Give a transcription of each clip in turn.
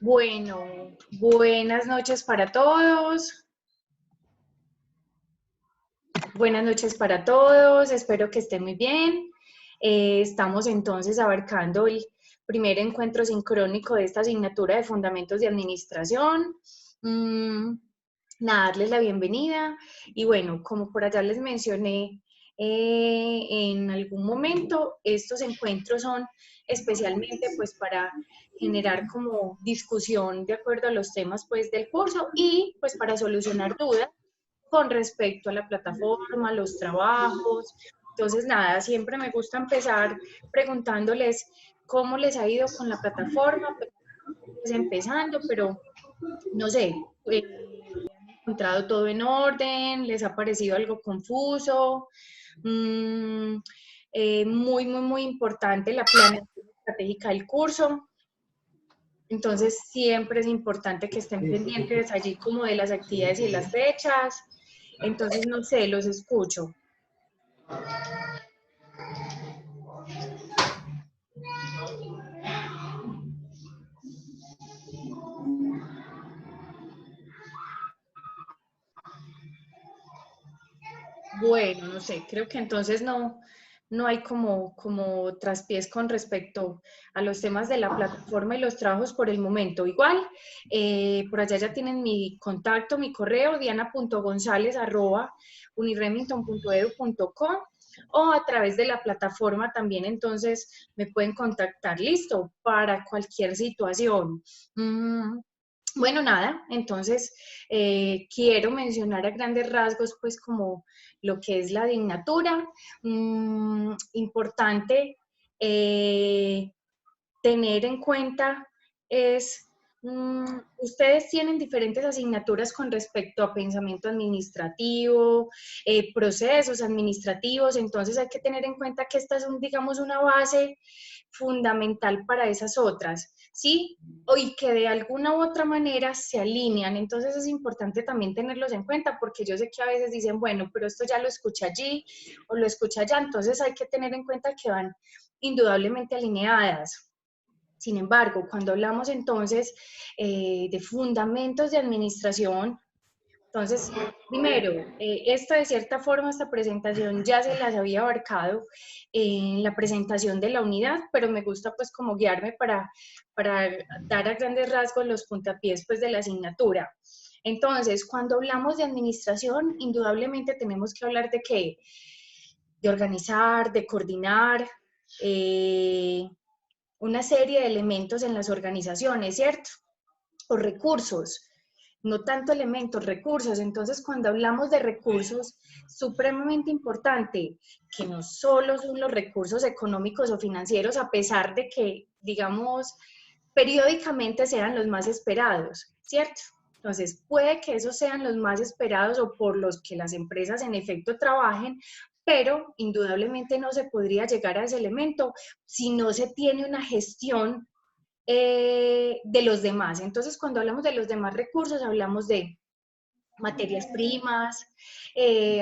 Bueno, buenas noches para todos. Buenas noches para todos. Espero que estén muy bien. Estamos entonces abarcando el primer encuentro sincrónico de esta asignatura de Fundamentos de Administración. Darles la bienvenida. Y bueno, como por allá les mencioné en algún momento, estos encuentros son especialmente pues para generar como discusión de acuerdo a los temas pues del curso y pues para solucionar dudas con respecto a la plataforma, los trabajos. Entonces, nada, siempre me gusta empezar preguntándoles cómo les ha ido con la plataforma, pues empezando, pero no sé, ¿han encontrado todo en orden? ¿Les ha parecido algo confuso? Mm, muy importante la planeación estratégica del curso. Entonces, siempre es importante que estén pendientes allí como de las actividades y las fechas. Entonces, no sé, los escucho. Bueno, no sé, creo que entonces no hay como traspiés con respecto a los temas de la plataforma y los trabajos por el momento. Igual, por allá ya tienen mi contacto, mi correo, diana.gonzalez@uniremington.edu.co o a través de la plataforma también entonces me pueden contactar, listo, para cualquier situación. Bueno, nada, entonces quiero mencionar a grandes rasgos pues como lo que es la asignatura. Importante tener en cuenta es, ustedes tienen diferentes asignaturas con respecto a pensamiento administrativo, procesos administrativos, entonces hay que tener en cuenta que esta es, digamos, una base fundamental para esas otras, ¿sí? Y que de alguna u otra manera se alinean, entonces es importante también tenerlos en cuenta, porque yo sé que a veces dicen, bueno, pero esto ya lo escuché allí o lo escuché allá, entonces hay que tener en cuenta que van indudablemente alineadas. Sin embargo, cuando hablamos entonces de fundamentos de administración, entonces, primero, esta de cierta forma, esta presentación ya se las había abarcado en la presentación de la unidad, pero me gusta pues como guiarme para dar a grandes rasgos los puntapiés pues de la asignatura. Entonces, cuando hablamos de administración, indudablemente tenemos que hablar de qué, de organizar, de coordinar, una serie de elementos en las organizaciones, ¿cierto? O recursos, no tanto elementos, recursos. Entonces, cuando hablamos de recursos, supremamente importante que no solo son los recursos económicos o financieros, a pesar de que, digamos, periódicamente sean los más esperados, ¿cierto? Entonces, puede que esos sean los más esperados o por los que las empresas en efecto trabajen, pero indudablemente no se podría llegar a ese elemento si no se tiene una gestión de los demás. Entonces, cuando hablamos de los demás recursos, hablamos de materias primas,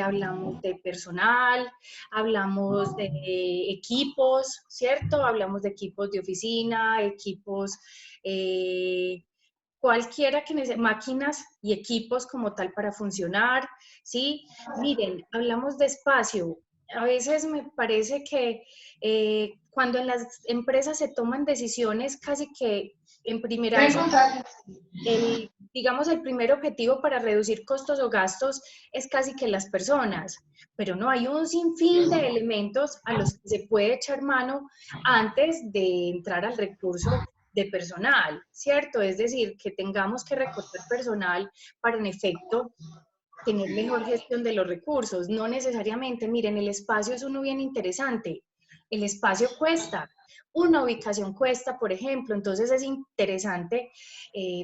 hablamos de personal, hablamos de equipos, ¿cierto? Hablamos de equipos de oficina, equipos, cualquiera que necesite, máquinas y equipos como tal para funcionar, ¿sí? Miren, hablamos de espacio. A veces me parece que cuando en las empresas se toman decisiones casi que en primera digamos, el primer objetivo para reducir costos o gastos es casi que las personas, pero no hay un sinfín de elementos a los que se puede echar mano antes de entrar al recurso de personal, ¿cierto? Es decir, que tengamos que recortar personal para, en efecto, tener mejor gestión de los recursos. No necesariamente, miren, el espacio es uno bien interesante. El espacio cuesta, una ubicación cuesta, por ejemplo, entonces es interesante,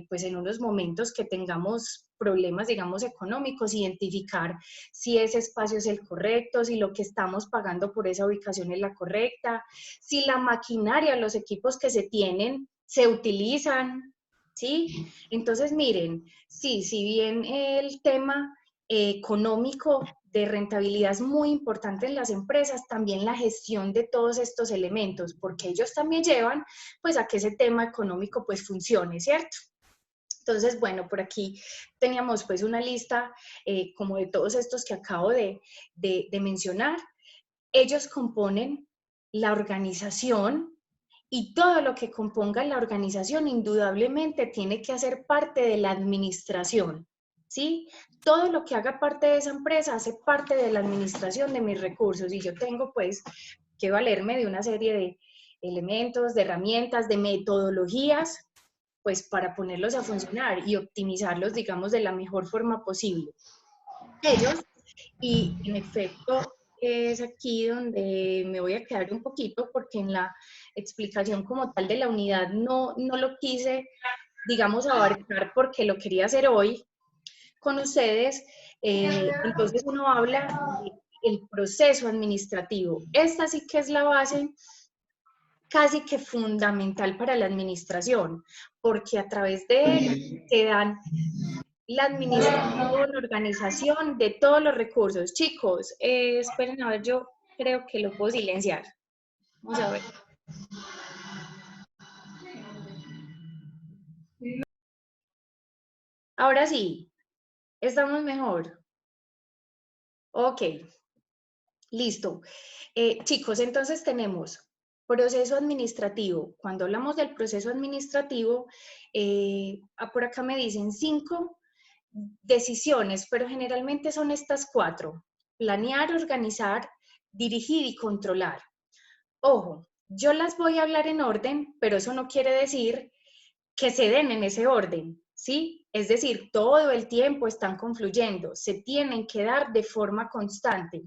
pues en unos momentos que tengamos problemas, digamos, económicos, identificar si ese espacio es el correcto, si lo que estamos pagando por esa ubicación es la correcta, si la maquinaria, los equipos que se tienen, se utilizan, ¿sí? Entonces, miren, sí, si bien el tema económico de rentabilidad es muy importante en las empresas, también la gestión de todos estos elementos, porque ellos también llevan pues a que ese tema económico pues funcione, ¿cierto? Entonces, bueno, por aquí teníamos pues una lista como de todos estos que acabo de mencionar. Ellos componen la organización y todo lo que componga la organización indudablemente tiene que hacer parte de la administración, ¿sí? Todo lo que haga parte de esa empresa hace parte de la administración de mis recursos y yo tengo pues que valerme de una serie de elementos, de herramientas, de metodologías, pues para ponerlos a funcionar y optimizarlos, digamos, de la mejor forma posible. Ellos, y en efecto, es aquí donde me voy a quedar un poquito porque en la explicación como tal de la unidad no lo quise, digamos, abarcar porque lo quería hacer hoy con ustedes. Entonces uno habla del proceso administrativo. Esta sí que es la base casi que fundamental para la administración, porque a través de él se dan la administración, la organización de todos los recursos. Chicos, esperen a ver, yo creo que lo puedo silenciar. Vamos a ver. Ahora sí, estamos mejor. Ok, listo. Chicos, entonces tenemos proceso administrativo. Cuando hablamos del proceso administrativo, por acá me dicen 5 decisiones, pero generalmente son estas 4. Planear, organizar, dirigir y controlar. Ojo, yo las voy a hablar en orden, pero eso no quiere decir que se den en ese orden, ¿sí? Es decir, todo el tiempo están confluyendo, se tienen que dar de forma constante.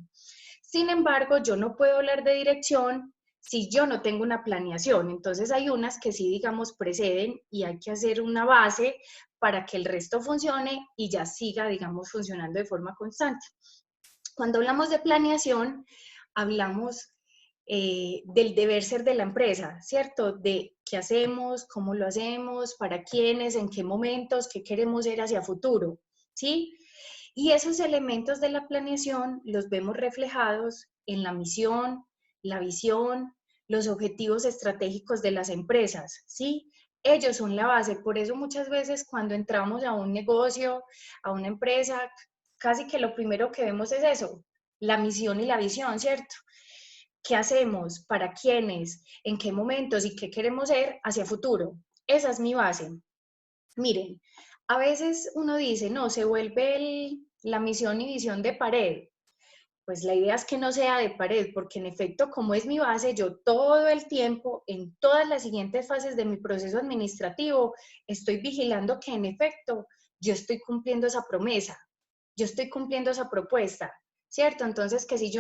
Sin embargo, yo no puedo hablar de dirección si yo no tengo una planeación. Entonces hay unas que sí, digamos, preceden y hay que hacer una base para que el resto funcione y ya siga, digamos, funcionando de forma constante. Cuando hablamos de planeación, hablamos del deber ser de la empresa, ¿cierto? De qué hacemos, cómo lo hacemos, para quiénes, en qué momentos, qué queremos ser hacia futuro, ¿sí? Y esos elementos de la planeación los vemos reflejados en la misión, la visión, los objetivos estratégicos de las empresas, ¿sí? Ellos son la base, por eso muchas veces cuando entramos a un negocio, a una empresa, casi que lo primero que vemos es eso, la misión y la visión, ¿cierto? ¿Qué hacemos? ¿Para quiénes? ¿En qué momentos? ¿Y qué queremos ser hacia futuro? Esa es mi base. Miren, a veces uno dice, no, se vuelve la misión y visión de pared. Pues la idea es que no sea de pared, porque en efecto, como es mi base, yo todo el tiempo, en todas las siguientes fases de mi proceso administrativo, estoy vigilando que en efecto yo estoy cumpliendo esa promesa, yo estoy cumpliendo esa propuesta, ¿cierto? Entonces, que si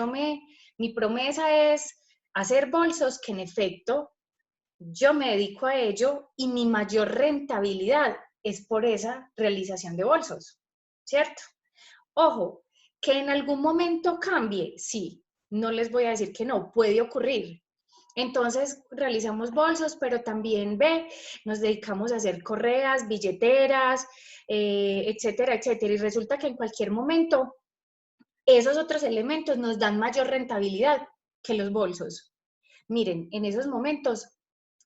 mi promesa es hacer bolsos, que en efecto yo me dedico a ello y mi mayor rentabilidad es por esa realización de bolsos, ¿cierto? Ojo, que en algún momento cambie, sí, no les voy a decir que no, puede ocurrir. Entonces realizamos bolsos, pero también nos dedicamos a hacer correas, billeteras, etcétera, etcétera. Y resulta que en cualquier momento esos otros elementos nos dan mayor rentabilidad que los bolsos. Miren, en esos momentos,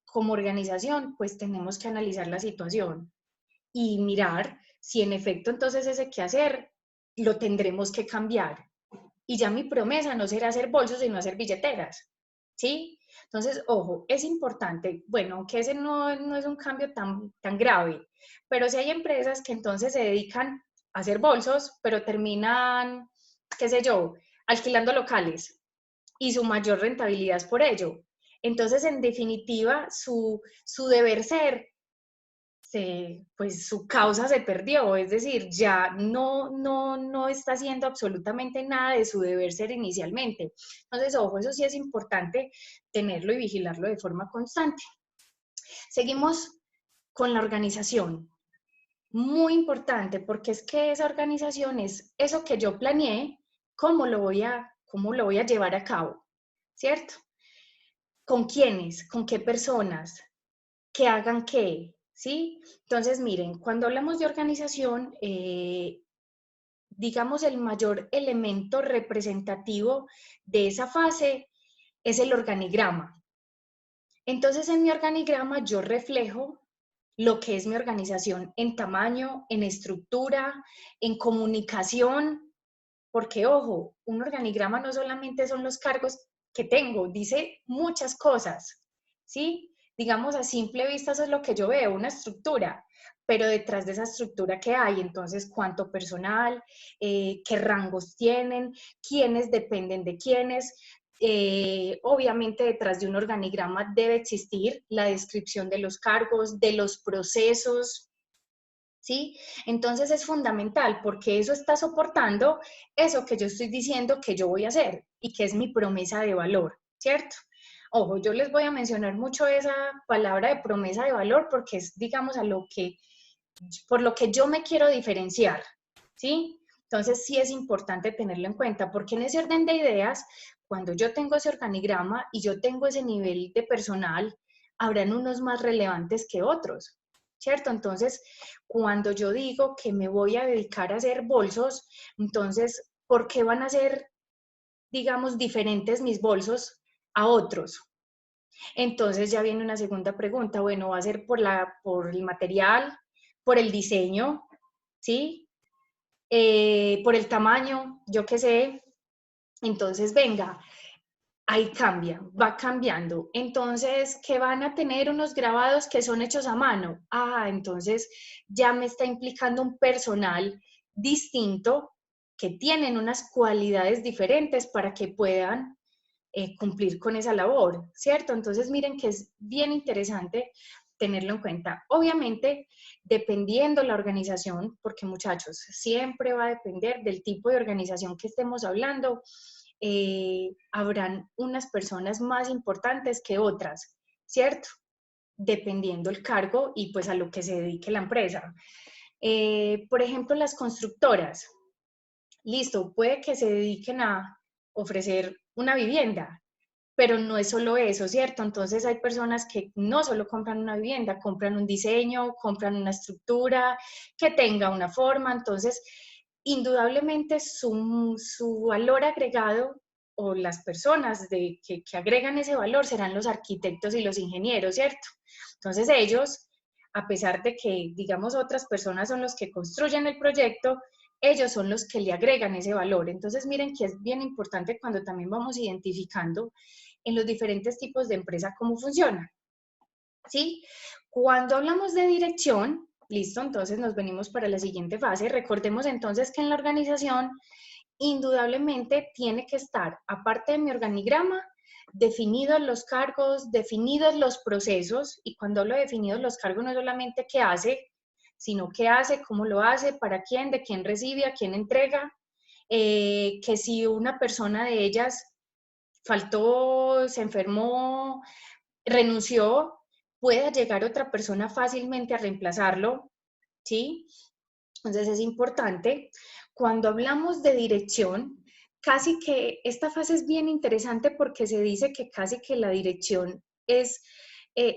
como organización, pues tenemos que analizar la situación y mirar si en efecto entonces ese quehacer lo tendremos que cambiar. Y ya mi promesa no será hacer bolsos, sino hacer billeteras, ¿sí? Entonces, ojo, es importante, bueno, que ese no es un cambio tan grave, pero si hay empresas que entonces se dedican a hacer bolsos, pero terminan, qué sé yo, alquilando locales y su mayor rentabilidad es por ello. Entonces, en definitiva, su deber ser pues su causa se perdió, es decir, ya no está haciendo absolutamente nada de su deber ser inicialmente. Entonces, ojo, eso sí es importante tenerlo y vigilarlo de forma constante. Seguimos con la organización. Muy importante, porque es que esa organización es eso que yo planeé, cómo lo voy a llevar a cabo, ¿cierto? ¿Con quiénes? ¿Con qué personas? Que hagan qué, ¿sí? Entonces, miren, cuando hablamos de organización, digamos, el mayor elemento representativo de esa fase es el organigrama. Entonces, en mi organigrama yo reflejo lo que es mi organización en tamaño, en estructura, en comunicación, porque, ojo, un organigrama no solamente son los cargos que tengo, dice muchas cosas, ¿sí? Digamos, a simple vista eso es lo que yo veo, una estructura, pero detrás de esa estructura, ¿qué hay? Entonces, ¿cuánto personal? ¿Qué rangos tienen? ¿Quiénes dependen de quiénes? Obviamente detrás de un organigrama debe existir la descripción de los cargos, de los procesos, ¿sí? Entonces es fundamental porque eso está soportando eso que yo estoy diciendo que yo voy a hacer y que es mi promesa de valor, ¿cierto? Ojo, yo les voy a mencionar mucho esa palabra de promesa de valor porque es, digamos, por lo que yo me quiero diferenciar, ¿sí? Entonces sí es importante tenerlo en cuenta porque en ese orden de ideas, cuando yo tengo ese organigrama y yo tengo ese nivel de personal, habrán unos más relevantes que otros, ¿cierto? Entonces, cuando yo digo que me voy a dedicar a hacer bolsos, entonces, ¿por qué van a ser, digamos, diferentes mis bolsos a otros? Entonces ya viene una segunda pregunta, bueno, va a ser por el material, por el diseño, ¿sí? Por el tamaño, yo qué sé. Entonces, venga, ahí cambia, va cambiando. Entonces, ¿qué van a tener unos grabados que son hechos a mano? Ah, entonces ya me está implicando un personal distinto que tienen unas cualidades diferentes para que puedan cumplir con esa labor, ¿cierto? Entonces, miren que es bien interesante tenerlo en cuenta. Obviamente, dependiendo la organización, porque muchachos, siempre va a depender del tipo de organización que estemos hablando, habrán unas personas más importantes que otras, ¿cierto? Dependiendo el cargo y pues a lo que se dedique la empresa. Por ejemplo, las constructoras, listo, puede que se dediquen a ofrecer una vivienda, pero no es solo eso, ¿cierto? Entonces hay personas que no solo compran una vivienda, compran un diseño, compran una estructura que tenga una forma, entonces indudablemente su valor agregado o las personas que agregan ese valor serán los arquitectos y los ingenieros, ¿cierto? Entonces ellos, a pesar de que, digamos, otras personas son los que construyen el proyecto, ellos son los que le agregan ese valor. Entonces, miren que es bien importante cuando también vamos identificando en los diferentes tipos de empresa cómo funciona, ¿sí? Cuando hablamos de dirección, listo, entonces nos venimos para la siguiente fase. Recordemos entonces que en la organización indudablemente tiene que estar, aparte de mi organigrama, definidos los cargos, definidos los procesos, y cuando hablo de definidos los cargos no es solamente qué hace, sino qué hace, cómo lo hace, para quién, de quién recibe, a quién entrega, que si una persona de ellas faltó, se enfermó, renunció, pueda llegar otra persona fácilmente a reemplazarlo, ¿sí? Entonces es importante. Cuando hablamos de dirección, casi que esta fase es bien interesante porque se dice que casi que la dirección es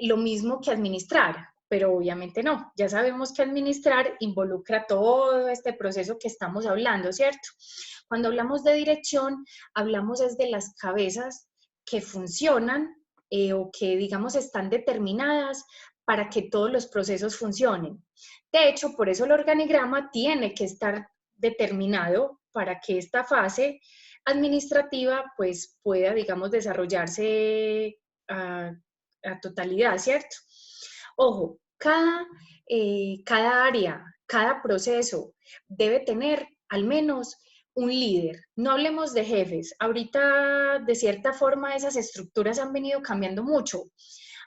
lo mismo que administrar, pero obviamente no. Ya sabemos que administrar involucra todo este proceso que estamos hablando, ¿cierto? Cuando hablamos de dirección, hablamos es de las cabezas que funcionan o que, digamos, están determinadas para que todos los procesos funcionen. De hecho, por eso el organigrama tiene que estar determinado para que esta fase administrativa pues pueda, digamos, desarrollarse a totalidad, ¿cierto? Ojo, cada área, cada proceso debe tener al menos un líder. No hablemos de jefes. Ahorita, de cierta forma, esas estructuras han venido cambiando mucho.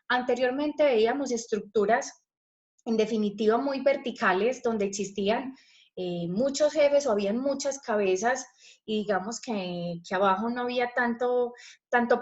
Anteriormente veíamos estructuras en definitiva muy verticales, donde existían muchos jefes o habían muchas cabezas y digamos que abajo no había tanto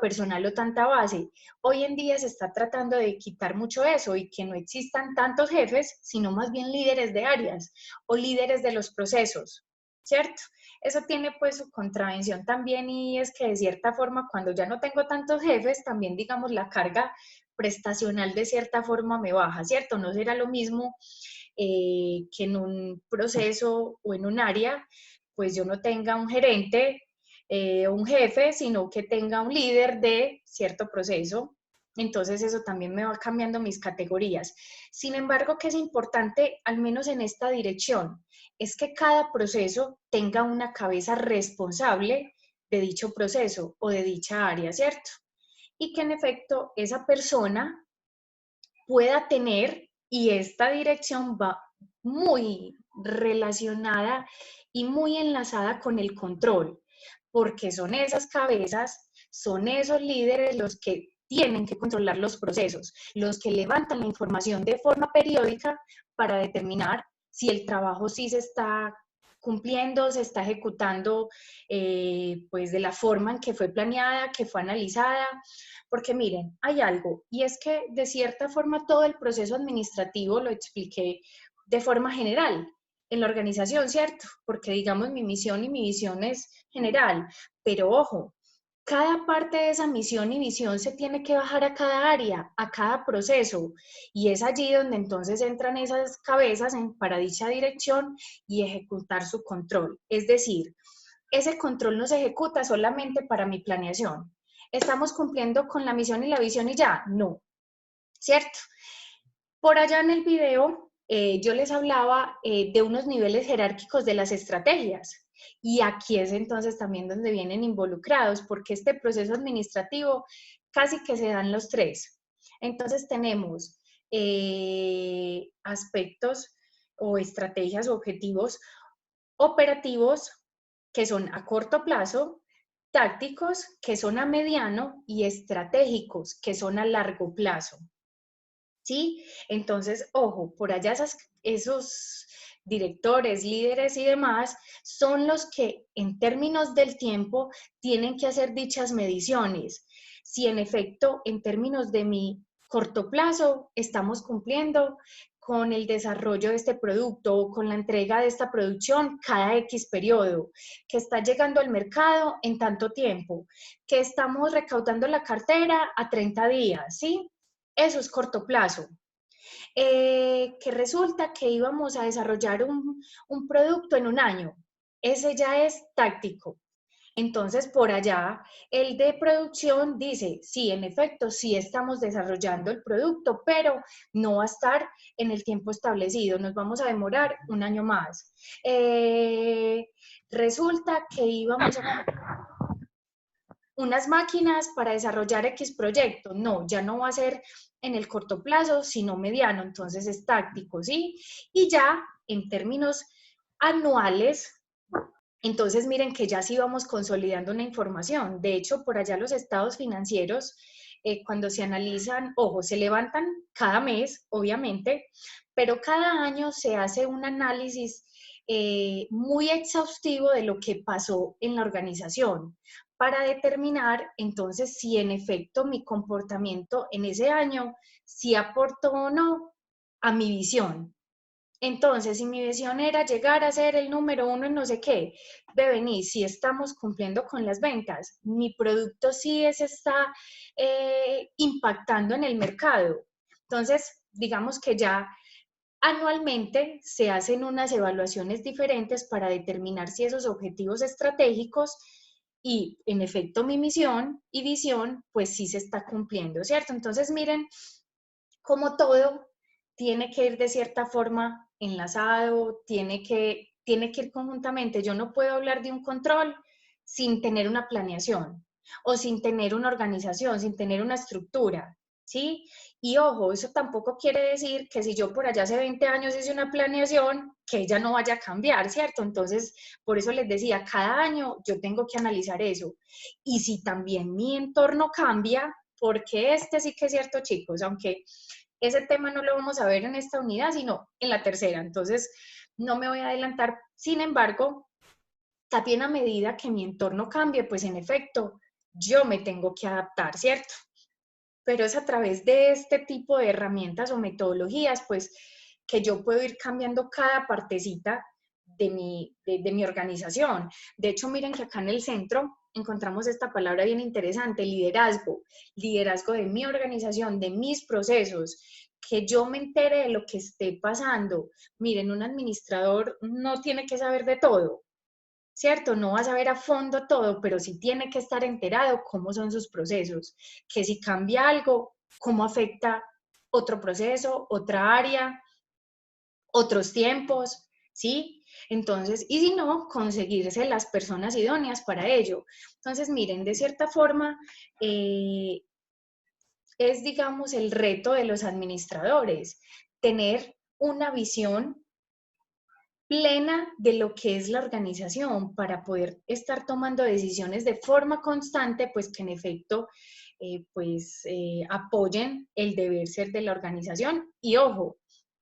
personal o tanta base. Hoy en día se está tratando de quitar mucho eso y que no existan tantos jefes, sino más bien líderes de áreas o líderes de los procesos, ¿cierto? Eso tiene pues su contravención también y es que de cierta forma cuando ya no tengo tantos jefes, también digamos la carga prestacional de cierta forma me baja, ¿cierto? No será lo mismo que en un proceso o en un área pues yo no tenga un gerente, un jefe, sino que tenga un líder de cierto proceso. Entonces eso también me va cambiando mis categorías. Sin embargo, que es importante, al menos en esta dirección, es que cada proceso tenga una cabeza responsable de dicho proceso o de dicha área, ¿cierto? Y que en efecto esa persona pueda tener, y esta dirección va muy relacionada y muy enlazada con el control, porque son esas cabezas, son esos líderes los que tienen que controlar los procesos, los que levantan la información de forma periódica para determinar si el trabajo sí se está cumpliendo, se está ejecutando pues de la forma en que fue planeada, que fue analizada, porque miren, hay algo, y es que de cierta forma todo el proceso administrativo lo expliqué de forma general en la organización, ¿cierto? Porque digamos mi misión y mi visión es general, pero ojo, cada parte de esa misión y visión se tiene que bajar a cada área, a cada proceso, y es allí donde entonces entran esas cabezas para dicha dirección y ejecutar su control. Es decir, ese control no se ejecuta solamente para mi planeación. ¿Estamos cumpliendo con la misión y la visión y ya? No, ¿cierto? Por allá en el video yo les hablaba de unos niveles jerárquicos de las estrategias. Y aquí es entonces también donde vienen involucrados, porque este proceso administrativo casi que se dan los tres. Entonces tenemos aspectos o estrategias o objetivos operativos que son a corto plazo, tácticos que son a mediano y estratégicos que son a largo plazo. ¿Sí? Entonces, ojo, por allá esos directores, líderes y demás son los que en términos del tiempo tienen que hacer dichas mediciones. Si en efecto, en términos de mi corto plazo, estamos cumpliendo con el desarrollo de este producto o con la entrega de esta producción cada X periodo, que está llegando al mercado en tanto tiempo, que estamos recaudando la cartera a 30 días, ¿sí? Eso es corto plazo. Que resulta que íbamos a desarrollar un producto en un año. Ese ya es táctico. Entonces, por allá, el de producción dice, sí, en efecto, sí estamos desarrollando el producto, pero no va a estar en el tiempo establecido, nos vamos a demorar un año más. Resulta que íbamos a unas máquinas para desarrollar X proyecto. No, ya no va a ser en el corto plazo, sino mediano, entonces es táctico, ¿sí? Y ya en términos anuales, entonces miren que ya sí vamos consolidando una información. De hecho, por allá los estados financieros, cuando se analizan, ojo, se levantan cada mes, obviamente, pero cada año se hace un análisis muy exhaustivo de lo que pasó en la organización para determinar entonces si en efecto mi comportamiento en ese año si aportó o no a mi visión. Entonces, si mi visión era llegar a ser el número uno en no sé qué, de venir, si estamos cumpliendo con las ventas, mi producto sí está impactando en el mercado. Entonces, digamos que ya anualmente se hacen unas evaluaciones diferentes para determinar si esos objetivos estratégicos y en efecto mi misión y visión, pues sí se está cumpliendo, ¿cierto? Entonces, miren, como todo tiene que ir de cierta forma enlazado, tiene que ir conjuntamente. Yo no puedo hablar de un control sin tener una planeación o sin tener una organización, sin tener una estructura, ¿sí? Y ojo, eso tampoco quiere decir que si yo por allá hace 20 años hice una planeación, que ella no vaya a cambiar, ¿cierto? Entonces, por eso les decía, cada año yo tengo que analizar eso. Y si también mi entorno cambia, porque este sí que es cierto, chicos, aunque ese tema no lo vamos a ver en esta unidad, sino en la tercera. Entonces, no me voy a adelantar. Sin embargo, también a medida que mi entorno cambie, pues en efecto, yo me tengo que adaptar, ¿cierto? Pero es a través de este tipo de herramientas o metodologías, pues, que yo puedo ir cambiando cada partecita de mi organización. De hecho, miren que acá en el centro encontramos esta palabra bien interesante, liderazgo, liderazgo de mi organización, de mis procesos, que yo me entere de lo que esté pasando. Miren, un administrador no tiene que saber de todo, ¿cierto? No va a saber a fondo todo, pero sí tiene que estar enterado cómo son sus procesos, que si cambia algo, cómo afecta otro proceso, otra área, otros tiempos, ¿sí? Entonces, y si no, conseguirse las personas idóneas para ello. Entonces, miren, de cierta forma, es, digamos, el reto de los administradores, tener una visión plena de lo que es la organización para poder estar tomando decisiones de forma constante, pues que en efecto apoyen el deber ser de la organización. Y ojo,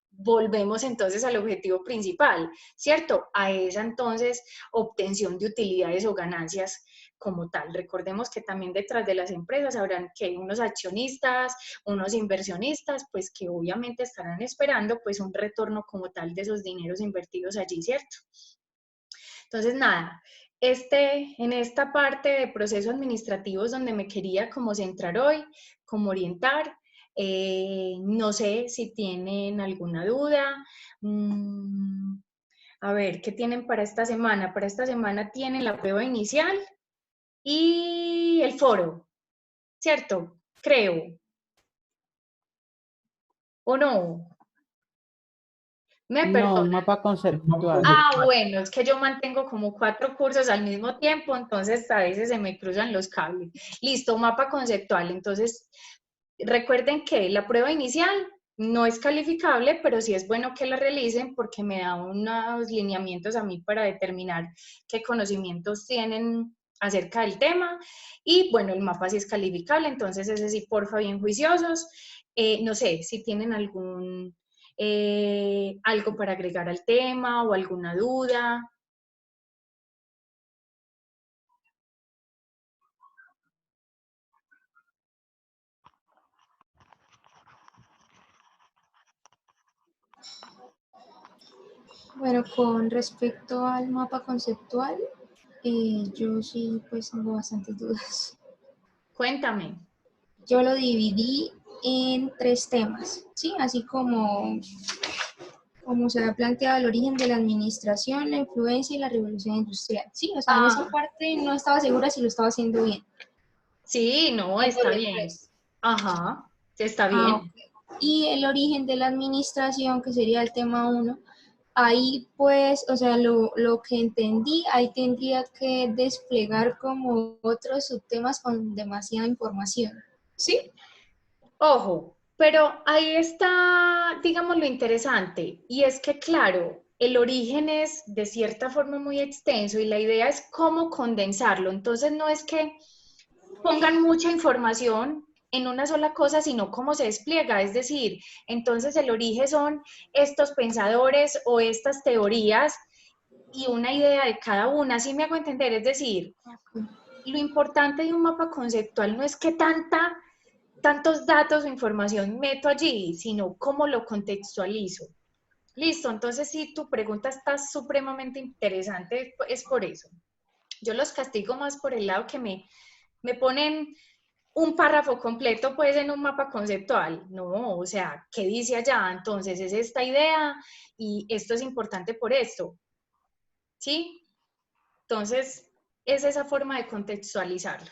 volvemos entonces al objetivo principal, ¿cierto? A esa entonces obtención de utilidades o ganancias como tal. Recordemos que también detrás de las empresas habrán que unos accionistas, unos inversionistas, pues que obviamente estarán esperando pues un retorno como tal de esos dineros invertidos allí, ¿cierto? Entonces, nada, en esta parte de procesos administrativos donde me quería como centrar hoy, como orientar, no sé si tienen alguna duda. A ver, ¿qué tienen para esta semana? Para esta semana tienen la prueba inicial y el foro, ¿cierto? Creo. ¿O no? Me No, perdonan. mapa conceptual. Ah, bueno, es que yo mantengo como 4 cursos al mismo tiempo, entonces a veces se me cruzan los cables. Listo, mapa conceptual. Entonces, recuerden que la prueba inicial no es calificable, pero sí es bueno que la realicen porque me da unos lineamientos a mí para determinar qué conocimientos tienen acerca del tema. Y bueno, el mapa sí es calificable, entonces ese sí, porfa, bien juiciosos. No sé si tienen algo para agregar al tema o alguna duda. Bueno, con respecto al mapa conceptual, yo sí pues tengo bastantes dudas. Cuéntame. Yo lo dividí en 3 temas, ¿sí? Así como se ha planteado el origen de la administración, la influencia y la revolución industrial, ¿sí? O sea, en esa Ah, parte no estaba segura si lo estaba haciendo bien. sí, no, Y por está el bien. resto. Ajá, está Ah, ok. bien. Y el origen de la administración, que sería el tema 1, ahí pues, o sea, lo que entendí, ahí tendría que desplegar como otros subtemas con demasiada información. ¿Sí? Ojo, pero ahí está, digamos, lo interesante, y es que, claro, el origen es de cierta forma muy extenso y la idea es cómo condensarlo. Entonces, no es que pongan mucha información en una sola cosa, sino cómo se despliega. Es decir, entonces el origen son estos pensadores o estas teorías y una idea de cada una, ¿sí me hago entender? Es decir, lo importante de un mapa conceptual no es que tantos datos o información meto allí, sino cómo lo contextualizo. Listo, entonces si tu pregunta está supremamente interesante, es por eso. Yo los castigo más por el lado que me ponen un párrafo completo pues en un mapa conceptual. No, o sea, ¿qué dice allá? Entonces es esta idea y esto es importante por esto, ¿sí? Entonces es esa forma de contextualizarlo.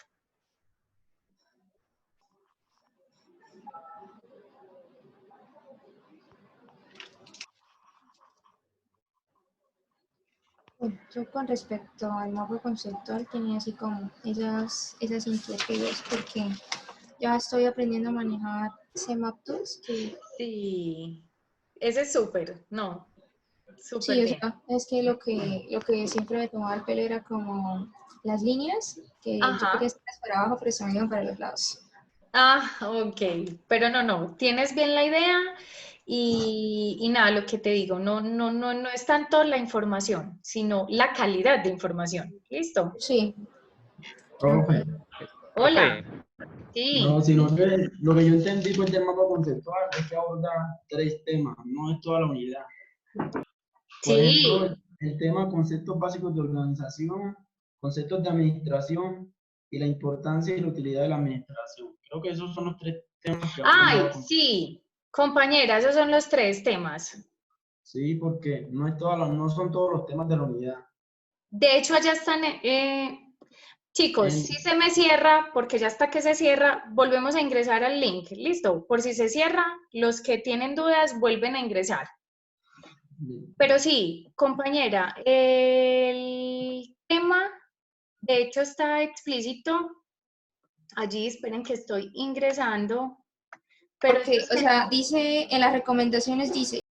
Bueno, yo con respecto al mapa conceptual tenía así como esas inquietudes porque ya estoy aprendiendo a manejar CMap Tools, que Sí, ese es súper, no, súper sí, o bien. sea, es que lo que siempre me tomaba el pelo era como las líneas, que yo quería Ajá. hacerlas para abajo, pero se me iban para los lados. Ah, ok, pero no, tienes bien la idea y nada, lo que te digo, no es tanto la información, sino la calidad de información. ¿Listo? Sí, ok. Profe, Hola, Profe, no, sí, sino que lo que yo entendí pues del mapa conceptual es que aborda 3 temas, no es toda la unidad. Por ejemplo, sí, el tema conceptos básicos de organización, conceptos de administración y la importancia y la utilidad de la administración. Creo que esos son los 3 temas que aborda el ay, mapa conceptual. sí, compañera, esos son los 3 temas. Sí, porque no son todos los temas de la unidad. De hecho, allá están, chicos, si se me cierra, porque ya hasta que se cierra, volvemos a ingresar al link. Listo, por si se cierra, los que tienen dudas vuelven a ingresar. Pero sí, compañera, el tema, de hecho, está explícito. Allí, esperen que estoy ingresando. Pero porque, o sea, dice, en las recomendaciones dice,